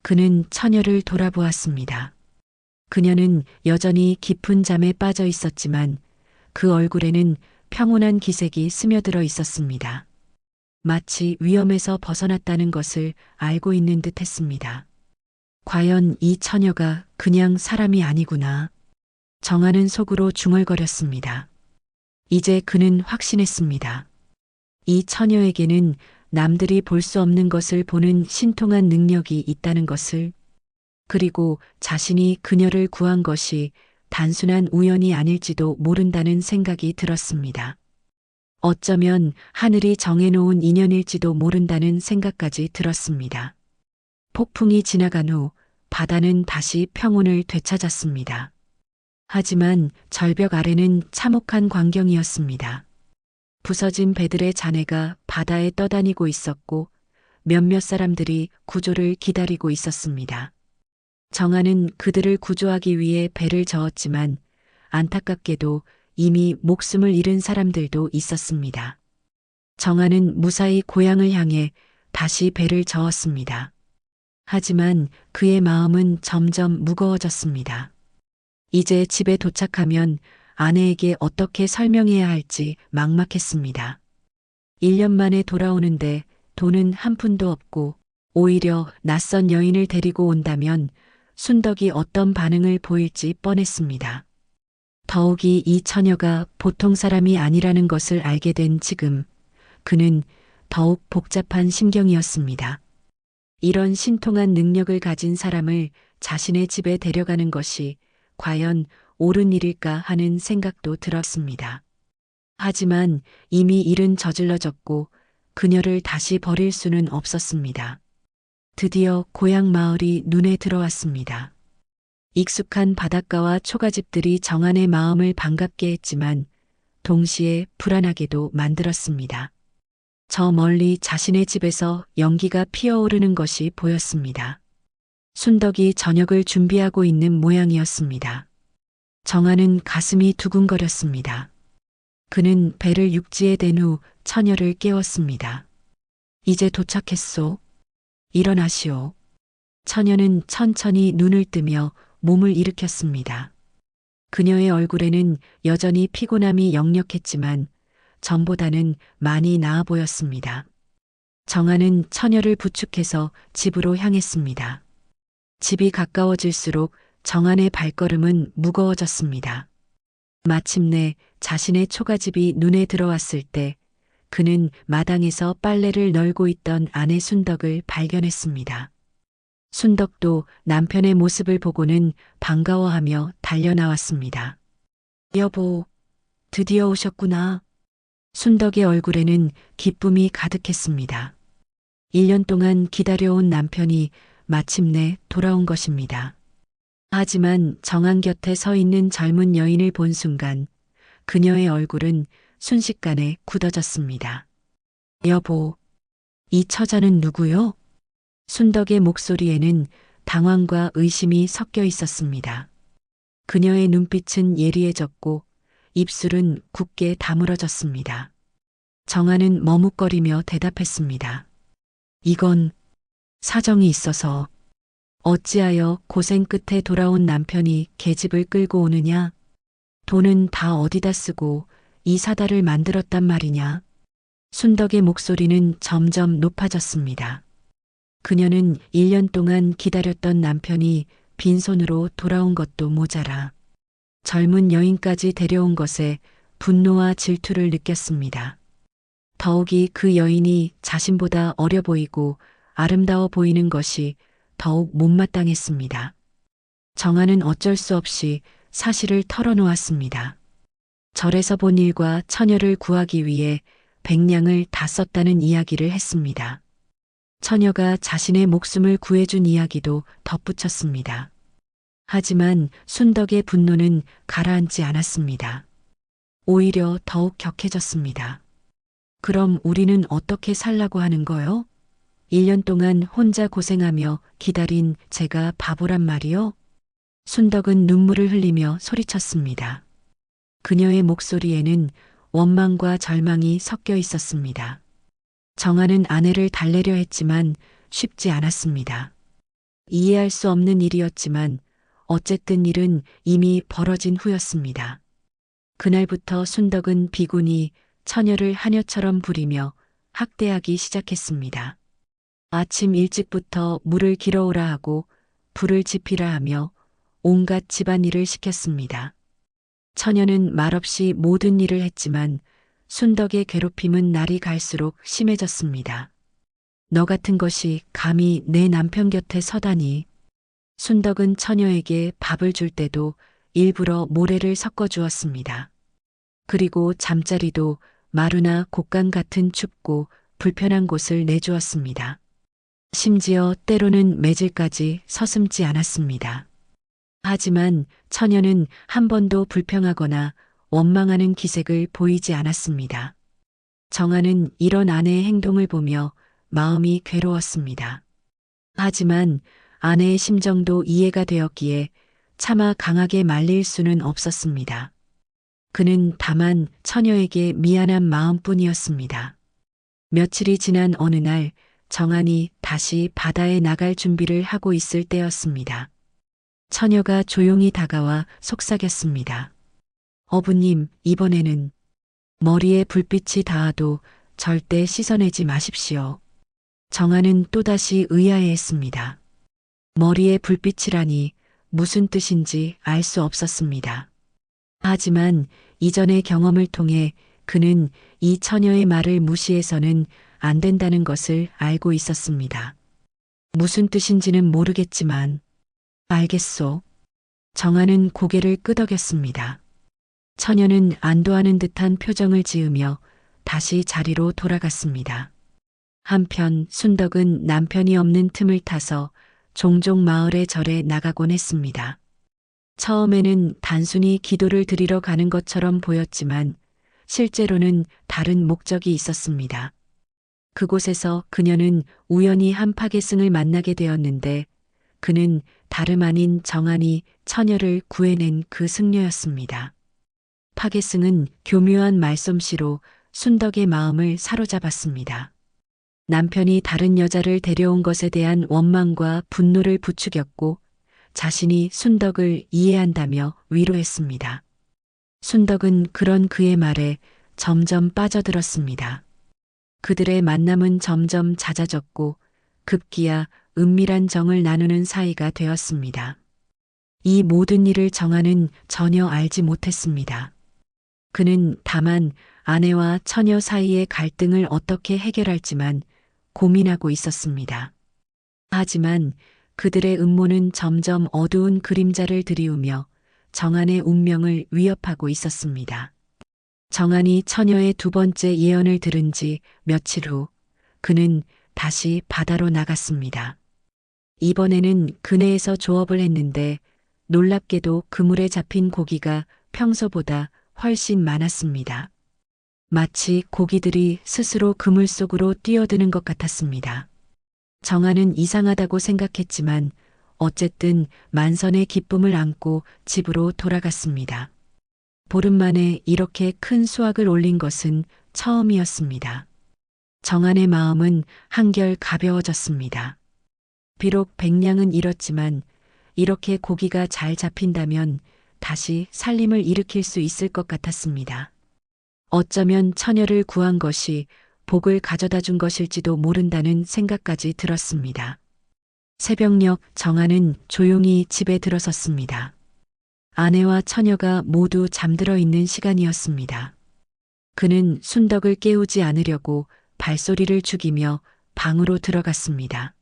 그는 처녀를 돌아보았습니다. 그녀는 여전히 깊은 잠에 빠져 있었지만 그 얼굴에는 평온한 기색이 스며들어 있었습니다. 마치 위험에서 벗어났다는 것을 알고 있는 듯 했습니다. 과연 이 처녀가 그냥 사람이 아니구나. 정하는 속으로 중얼거렸습니다. 이제 그는 확신했습니다. 이 처녀에게는 남들이 볼 수 없는 것을 보는 신통한 능력이 있다는 것을, 그리고 자신이 그녀를 구한 것이 단순한 우연이 아닐지도 모른다는 생각이 들었습니다. 어쩌면 하늘이 정해놓은 인연일지도 모른다는 생각까지 들었습니다. 폭풍이 지나간 후 바다는 다시 평온을 되찾았습니다. 하지만 절벽 아래는 참혹한 광경이었습니다. 부서진 배들의 잔해가 바다에 떠다니고 있었고 몇몇 사람들이 구조를 기다리고 있었습니다. 정하는 그들을 구조하기 위해 배를 저었지만 안타깝게도 이미 목숨을 잃은 사람들도 있었습니다. 정하는 무사히 고향을 향해 다시 배를 저었습니다. 하지만 그의 마음은 점점 무거워졌습니다. 이제 집에 도착하면 아내에게 어떻게 설명해야 할지 막막했습니다. 1년 만에 돌아오는데 돈은 한 푼도 없고 오히려 낯선 여인을 데리고 온다면 순덕이 어떤 반응을 보일지 뻔했습니다. 더욱이 이 처녀가 보통 사람이 아니라는 것을 알게 된 지금 그는 더욱 복잡한 심경이었습니다. 이런 신통한 능력을 가진 사람을 자신의 집에 데려가는 것이 과연 옳은 일일까 하는 생각도 들었습니다. 하지만 이미 일은 저질러졌고 그녀를 다시 버릴 수는 없었습니다. 드디어 고향 마을이 눈에 들어왔습니다. 익숙한 바닷가와 초가집들이 정한의 마음을 반갑게 했지만 동시에 불안하게도 만들었습니다. 저 멀리 자신의 집에서 연기가 피어오르는 것이 보였습니다. 순덕이 저녁을 준비하고 있는 모양이었습니다. 정하는 가슴이 두근거렸습니다. 그는 배를 육지에 댄 후 처녀를 깨웠습니다. 이제 도착했소. 일어나시오. 처녀는 천천히 눈을 뜨며 몸을 일으켰습니다. 그녀의 얼굴에는 여전히 피곤함이 역력했지만 전보다는 많이 나아 보였습니다. 정하는 처녀를 부축해서 집으로 향했습니다. 집이 가까워질수록 정한의 발걸음은 무거워졌습니다. 마침내 자신의 초가집이 눈에 들어왔을 때 그는 마당에서 빨래를 널고 있던 아내 순덕을 발견했습니다. 순덕도 남편의 모습을 보고는 반가워하며 달려나왔습니다. 여보, 드디어 오셨구나. 순덕의 얼굴에는 기쁨이 가득했습니다. 1년 동안 기다려온 남편이 마침내 돌아온 것입니다. 하지만 정한 곁에 서 있는 젊은 여인을 본 순간 그녀의 얼굴은 순식간에 굳어졌습니다. 여보, 이 처자는 누구요? 순덕의 목소리에는 당황과 의심이 섞여 있었습니다. 그녀의 눈빛은 예리해졌고 입술은 굳게 다물어졌습니다. 정하는 머뭇거리며 대답했습니다. 이건 사정이 있어서. 어찌하여 고생 끝에 돌아온 남편이 계집을 끌고 오느냐? 돈은 다 어디다 쓰고 이 사다를 만들었단 말이냐? 순덕의 목소리는 점점 높아졌습니다. 그녀는 1년 동안 기다렸던 남편이 빈손으로 돌아온 것도 모자라 젊은 여인까지 데려온 것에 분노와 질투를 느꼈습니다. 더욱이 그 여인이 자신보다 어려 보이고 아름다워 보이는 것이 더욱 못마땅했습니다. 정하는 어쩔 수 없이 사실을 털어놓았습니다. 절에서 본 일과 처녀를 구하기 위해 백냥을 다 썼다는 이야기를 했습니다. 처녀가 자신의 목숨을 구해준 이야기도 덧붙였습니다. 하지만 순덕의 분노는 가라앉지 않았습니다. 오히려 더욱 격해졌습니다. 그럼 우리는 어떻게 살라고 하는 거요? 1년 동안 혼자 고생하며 기다린 제가 바보란 말이요? 순덕은 눈물을 흘리며 소리쳤습니다. 그녀의 목소리에는 원망과 절망이 섞여 있었습니다. 정아는 아내를 달래려 했지만 쉽지 않았습니다. 이해할 수 없는 일이었지만 어쨌든 일은 이미 벌어진 후였습니다. 그날부터 순덕은 비군이 처녀를 하녀처럼 부리며 학대하기 시작했습니다. 아침 일찍부터 물을 길어오라 하고 불을 지피라 하며 온갖 집안일을 시켰습니다. 처녀는 말없이 모든 일을 했지만 순덕의 괴롭힘은 날이 갈수록 심해졌습니다. 너 같은 것이 감히 내 남편 곁에 서다니. 순덕은 처녀에게 밥을 줄 때도 일부러 모래를 섞어 주었습니다. 그리고 잠자리도 마루나 곡간 같은 춥고 불편한 곳을 내주었습니다. 심지어 때로는 매질까지 서슴지 않았습니다. 하지만 처녀는 한 번도 불평하거나 원망하는 기색을 보이지 않았습니다. 정아는 이런 아내의 행동을 보며 마음이 괴로웠습니다. 하지만 아내의 심정도 이해가 되었기에 차마 강하게 말릴 수는 없었습니다. 그는 다만 처녀에게 미안한 마음뿐이었습니다. 며칠이 지난 어느 날 정한이 다시 바다에 나갈 준비를 하고 있을 때였습니다. 처녀가 조용히 다가와 속삭였습니다. 어부님, 이번에는 머리에 불빛이 닿아도 절대 씻어내지 마십시오. 정한은 또다시 의아해했습니다. 머리에 불빛이라니 무슨 뜻인지 알 수 없었습니다. 하지만 이전의 경험을 통해 그는 이 처녀의 말을 무시해서는 안 된다는 것을 알고 있었습니다. 무슨 뜻인지는 모르겠지만 알겠소. 정아는 고개를 끄덕였습니다. 처녀는 안도하는 듯한 표정을 지으며 다시 자리로 돌아갔습니다. 한편 순덕은 남편이 없는 틈을 타서 종종 마을에 절에 나가곤 했습니다. 처음에는 단순히 기도를 드리러 가는 것처럼 보였지만 실제로는 다른 목적이 있었습니다. 그곳에서 그녀는 우연히 한 파괴승을 만나게 되었는데 그는 다름 아닌 정한이 처녀를 구해낸 그 승려였습니다. 파괴승은 교묘한 말솜씨로 순덕의 마음을 사로잡았습니다. 남편이 다른 여자를 데려온 것에 대한 원망과 분노를 부추겼고 자신이 순덕을 이해한다며 위로했습니다. 순덕은 그런 그의 말에 점점 빠져들었습니다. 그들의 만남은 점점 잦아졌고 급기야 은밀한 정을 나누는 사이가 되었습니다. 이 모든 일을 정아는 전혀 알지 못했습니다. 그는 다만 아내와 처녀 사이의 갈등을 어떻게 해결할지만 고민하고 있었습니다. 하지만 그들의 음모는 점점 어두운 그림자를 드리우며 정한의 운명을 위협하고 있었습니다. 정한이 처녀의 두 번째 예언을 들은 지 며칠 후 그는 다시 바다로 나갔습니다. 이번에는 그네에서 조업을 했는데 놀랍게도 그물에 잡힌 고기가 평소보다 훨씬 많았습니다. 마치 고기들이 스스로 그물 속으로 뛰어드는 것 같았습니다. 정아는 이상하다고 생각했지만 어쨌든 만선의 기쁨을 안고 집으로 돌아갔습니다. 보름 만에 이렇게 큰 수확을 올린 것은 처음이었습니다. 정한의 마음은 한결 가벼워졌습니다. 비록 백냥은 잃었지만 이렇게 고기가 잘 잡힌다면 다시 살림을 일으킬 수 있을 것 같았습니다. 어쩌면 처녀를 구한 것이 복을 가져다 준 것일지도 모른다는 생각까지 들었습니다. 새벽녘 정아는 조용히 집에 들어섰습니다. 아내와 처녀가 모두 잠들어 있는 시간이었습니다. 그는 순덕을 깨우지 않으려고 발소리를 죽이며 방으로 들어갔습니다.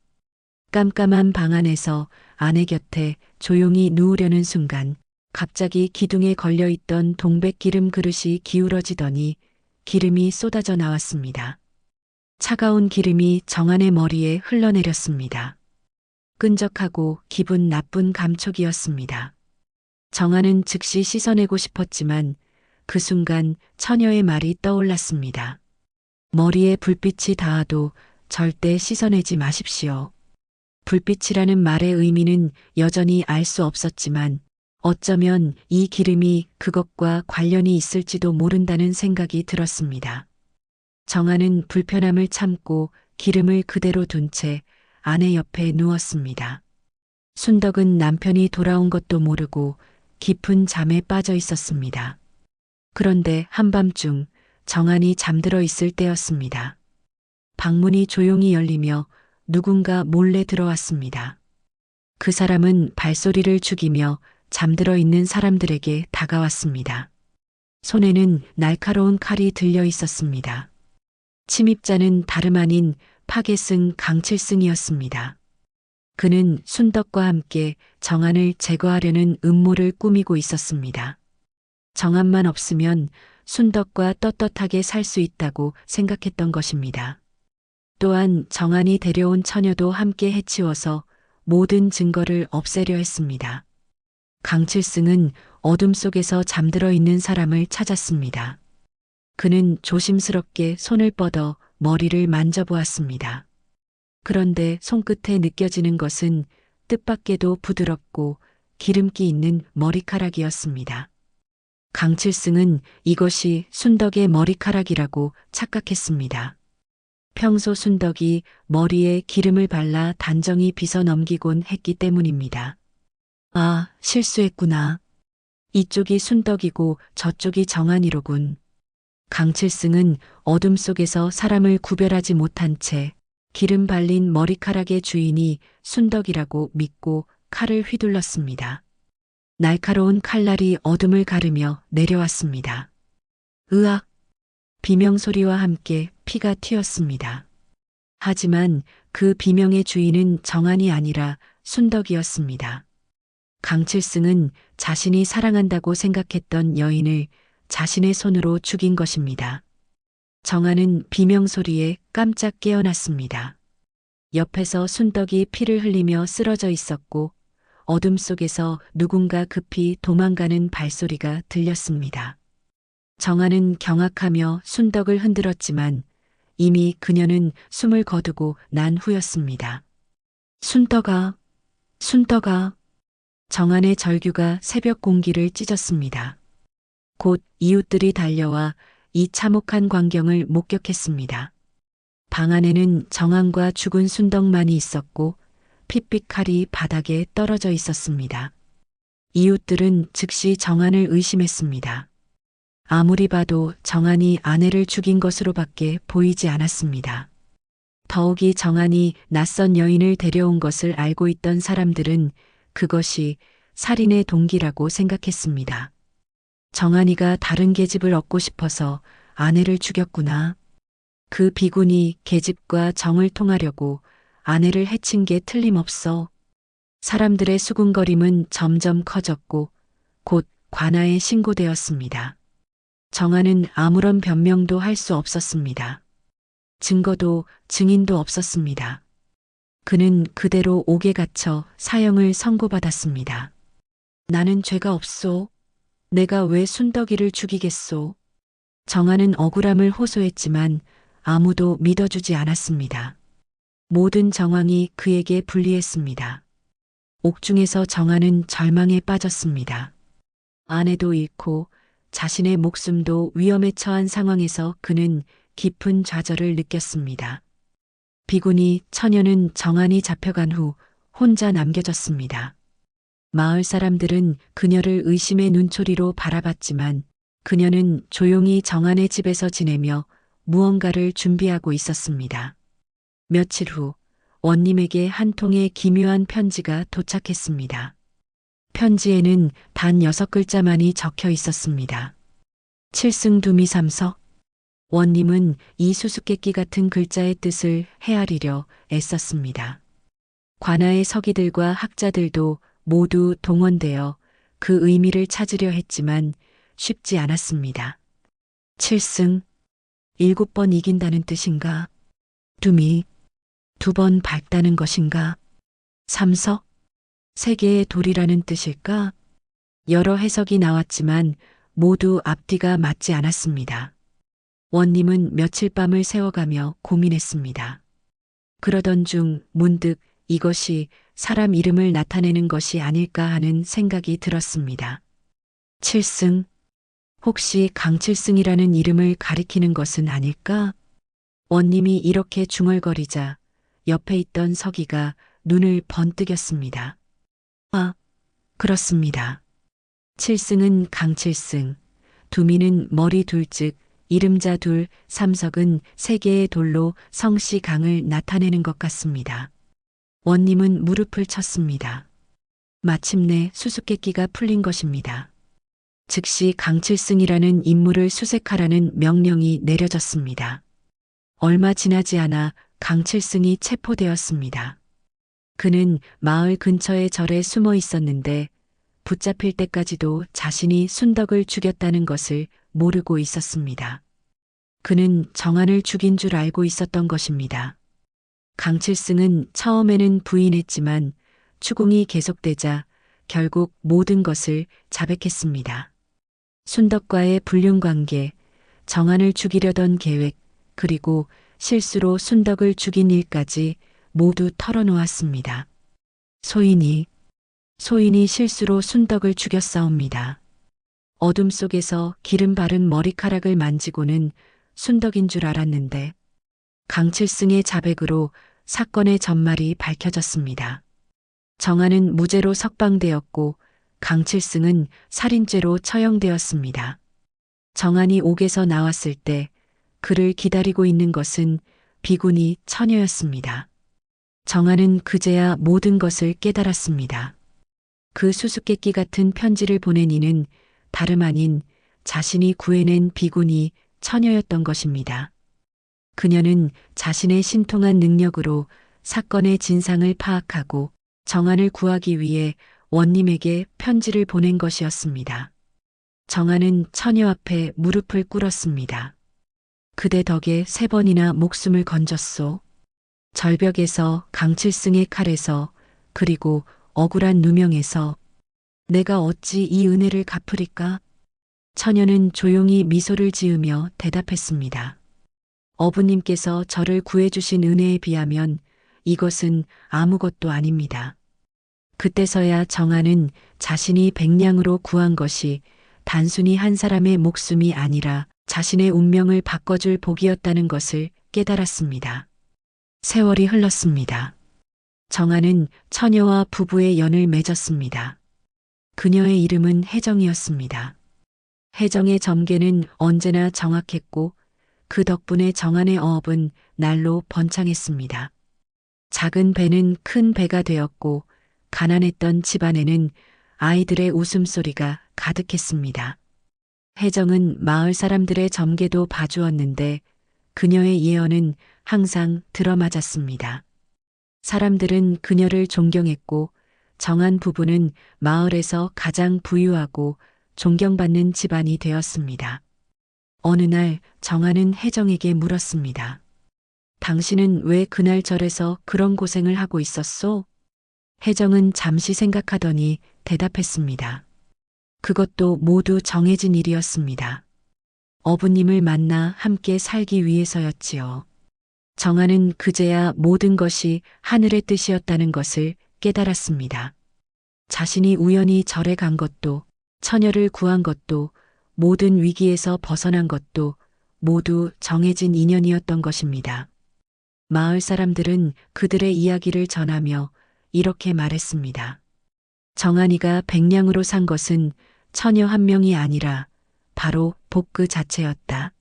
깜깜한 방 안에서 아내 곁에 조용히 누우려는 순간 갑자기 기둥에 걸려있던 동백 기름 그릇이 기울어지더니 기름이 쏟아져 나왔습니다. 차가운 기름이 정한의 머리에 흘러내렸습니다. 끈적하고 기분 나쁜 감촉이었습니다. 정한은 즉시 씻어내고 싶었지만 그 순간 처녀의 말이 떠올랐습니다. 머리에 불빛이 닿아도 절대 씻어내지 마십시오. 불빛이라는 말의 의미는 여전히 알 수 없었지만 어쩌면 이 기름이 그것과 관련이 있을지도 모른다는 생각이 들었습니다. 정아는 불편함을 참고 기름을 그대로 둔 채 아내 옆에 누웠습니다. 순덕은 남편이 돌아온 것도 모르고 깊은 잠에 빠져 있었습니다. 그런데 한밤중 정한이 잠들어 있을 때였습니다. 방문이 조용히 열리며 누군가 몰래 들어왔습니다. 그 사람은 발소리를 죽이며 잠들어 있는 사람들에게 다가왔습니다. 손에는 날카로운 칼이 들려 있었습니다. 침입자는 다름 아닌 파괴승 강칠승이었습니다. 그는 순덕과 함께 정한을 제거하려는 음모를 꾸미고 있었습니다. 정한만 없으면 순덕과 떳떳하게 살 수 있다고 생각했던 것입니다. 또한 정한이 데려온 처녀도 함께 해치워서 모든 증거를 없애려 했습니다. 강칠승은 어둠 속에서 잠들어 있는 사람을 찾았습니다. 그는 조심스럽게 손을 뻗어 머리를 만져보았습니다. 그런데 손끝에 느껴지는 것은 뜻밖에도 부드럽고 기름기 있는 머리카락이었습니다. 강칠승은 이것이 순덕의 머리카락이라고 착각했습니다. 평소 순덕이 머리에 기름을 발라 단정히 빗어 넘기곤 했기 때문입니다. 아, 실수했구나. 이쪽이 순덕이고 저쪽이 정한이로군. 강칠승은 어둠 속에서 사람을 구별하지 못한 채 기름 발린 머리카락의 주인이 순덕이라고 믿고 칼을 휘둘렀습니다. 날카로운 칼날이 어둠을 가르며 내려왔습니다. 으악! 비명소리와 함께 피가 튀었습니다. 하지만 그 비명의 주인은 정한이 아니라 순덕이었습니다. 강칠승은 자신이 사랑한다고 생각했던 여인을 자신의 손으로 죽인 것입니다. 정한은 비명소리에 깜짝 깨어났습니다. 옆에서 순덕이 피를 흘리며 쓰러져 있었고 어둠 속에서 누군가 급히 도망가는 발소리가 들렸습니다. 정한은 경악하며 순덕을 흔들었지만 이미 그녀는 숨을 거두고 난 후였습니다. 순덕아, 순덕아. 정한의 절규가 새벽 공기를 찢었습니다. 곧 이웃들이 달려와 이 참혹한 광경을 목격했습니다. 방 안에는 정한과 죽은 순덕만이 있었고 핏빛 칼이 바닥에 떨어져 있었습니다. 이웃들은 즉시 정한을 의심했습니다. 아무리 봐도 정한이 아내를 죽인 것으로밖에 보이지 않았습니다. 더욱이 정한이 낯선 여인을 데려온 것을 알고 있던 사람들은 그것이 살인의 동기라고 생각했습니다. 정한이가 다른 계집을 얻고 싶어서 아내를 죽였구나. 그 비군이 계집과 정을 통하려고 아내를 해친 게 틀림없어. 사람들의 수군거림은 점점 커졌고 곧 관아에 신고되었습니다. 정한은 아무런 변명도 할 수 없었습니다. 증거도 증인도 없었습니다. 그는 그대로 옥에 갇혀 사형을 선고받았습니다. 나는 죄가 없소. 내가 왜 순덕이를 죽이겠소. 정한은 억울함을 호소했지만 아무도 믿어주지 않았습니다. 모든 정황이 그에게 불리했습니다. 옥중에서 정한은 절망에 빠졌습니다. 아내도 잃고 자신의 목숨도 위험에 처한 상황에서 그는 깊은 좌절을 느꼈습니다. 비군이 처녀는 정한이 잡혀간 후 혼자 남겨졌습니다. 마을 사람들은 그녀를 의심의 눈초리로 바라봤지만 그녀는 조용히 정한의 집에서 지내며 무언가를 준비하고 있었습니다. 며칠 후 원님에게 한 통의 기묘한 편지가 도착했습니다. 편지에는 단 6글자만이 적혀 있었습니다. 칠승두미삼서. 원님은 이 수수께끼 같은 글자의 뜻을 헤아리려 애썼습니다. 관아의 서기들과 학자들도 모두 동원되어 그 의미를 찾으려 했지만 쉽지 않았습니다. 7승, 7번 이긴다는 뜻인가? 두미, 2번 밝다는 것인가? 삼서, 세계의 돌이라는 뜻일까? 여러 해석이 나왔지만 모두 앞뒤가 맞지 않았습니다. 원님은 며칠 밤을 새워가며 고민했습니다. 그러던 중 문득 이것이 사람 이름을 나타내는 것이 아닐까 하는 생각이 들었습니다. 칠승, 혹시 강칠승이라는 이름을 가리키는 것은 아닐까? 원님이 이렇게 중얼거리자 옆에 있던 서기가 눈을 번뜩였습니다. 아, 그렇습니다. 칠승은 강칠승, 두미는 머리 둘즉, 이름자 둘, 삼석은 세 개의 돌로 성씨 강을 나타내는 것 같습니다. 원님은 무릎을 쳤습니다. 마침내 수수께끼가 풀린 것입니다. 즉시 강칠승이라는 인물을 수색하라는 명령이 내려졌습니다. 얼마 지나지 않아 강칠승이 체포되었습니다. 그는 마을 근처의 절에 숨어 있었는데 붙잡힐 때까지도 자신이 순덕을 죽였다는 것을 모르고 있었습니다. 그는 정한을 죽인 줄 알고 있었던 것입니다. 강칠승은 처음에는 부인했지만 추궁이 계속되자 결국 모든 것을 자백했습니다. 순덕과의 불륜관계, 정한을 죽이려던 계획, 그리고 실수로 순덕을 죽인 일까지 모두 털어놓았습니다. 소인이 실수로 순덕을 죽였사옵니다. 어둠 속에서 기름 바른 머리카락을 만지고는 순덕인 줄 알았는데 강칠승의 자백으로 사건의 전말이 밝혀졌습니다. 정한은 무죄로 석방되었고 강칠승은 살인죄로 처형되었습니다. 정한이 옥에서 나왔을 때 그를 기다리고 있는 것은 비구니 처녀였습니다. 정한은 그제야 모든 것을 깨달았습니다. 그 수수께끼 같은 편지를 보낸 이는 다름 아닌 자신이 구해낸 비구니 처녀였던 것입니다. 그녀는 자신의 신통한 능력으로 사건의 진상을 파악하고 정한을 구하기 위해 원님에게 편지를 보낸 것이었습니다. 정한은 처녀 앞에 무릎을 꿇었습니다. 그대 덕에 3번이나 목숨을 건졌소. 절벽에서, 강칠승의 칼에서, 그리고 억울한 누명에서 내가 어찌 이 은혜를 갚으리까? 처녀는 조용히 미소를 지으며 대답했습니다. 어부님께서 저를 구해주신 은혜에 비하면 이것은 아무것도 아닙니다. 그때서야 정한은 자신이 백냥으로 구한 것이 단순히 한 사람의 목숨이 아니라 자신의 운명을 바꿔줄 복이었다는 것을 깨달았습니다. 세월이 흘렀습니다. 정한은 처녀와 부부의 연을 맺었습니다. 그녀의 이름은 혜정이었습니다. 혜정의 점괘는 언제나 정확했고 그 덕분에 정한의 어업은 날로 번창했습니다. 작은 배는 큰 배가 되었고 가난했던 집안에는 아이들의 웃음소리가 가득했습니다. 혜정은 마을 사람들의 점괘도 봐주었는데 그녀의 예언은 항상 들어맞았습니다. 사람들은 그녀를 존경했고 정한 부부는 마을에서 가장 부유하고 존경받는 집안이 되었습니다. 어느 날 정한은 혜정에게 물었습니다. 당신은 왜 그날 절에서 그런 고생을 하고 있었소? 혜정은 잠시 생각하더니 대답했습니다. 그것도 모두 정해진 일이었습니다. 어부님을 만나 함께 살기 위해서였지요. 정한은 그제야 모든 것이 하늘의 뜻이었다는 것을 깨달았습니다. 자신이 우연히 절에 간 것도, 처녀를 구한 것도, 모든 위기에서 벗어난 것도 모두 정해진 인연이었던 것입니다. 마을 사람들은 그들의 이야기를 전하며 이렇게 말했습니다. 정한이가 백냥으로 산 것은 처녀 한 명이 아니라 바로 복 그 자체였다.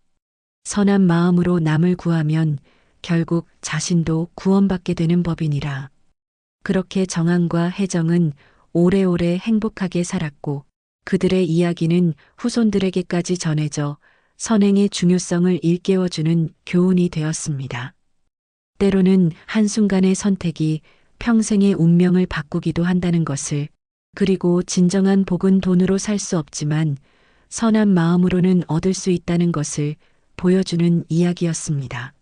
선한 마음으로 남을 구하면 결국 자신도 구원받게 되는 법이니라. 그렇게 정한과 혜정은 오래오래 행복하게 살았고 그들의 이야기는 후손들에게까지 전해져 선행의 중요성을 일깨워주는 교훈이 되었습니다. 때로는 한순간의 선택이 평생의 운명을 바꾸기도 한다는 것을, 그리고 진정한 복은 돈으로 살 수 없지만 선한 마음으로는 얻을 수 있다는 것을 보여주는 이야기였습니다.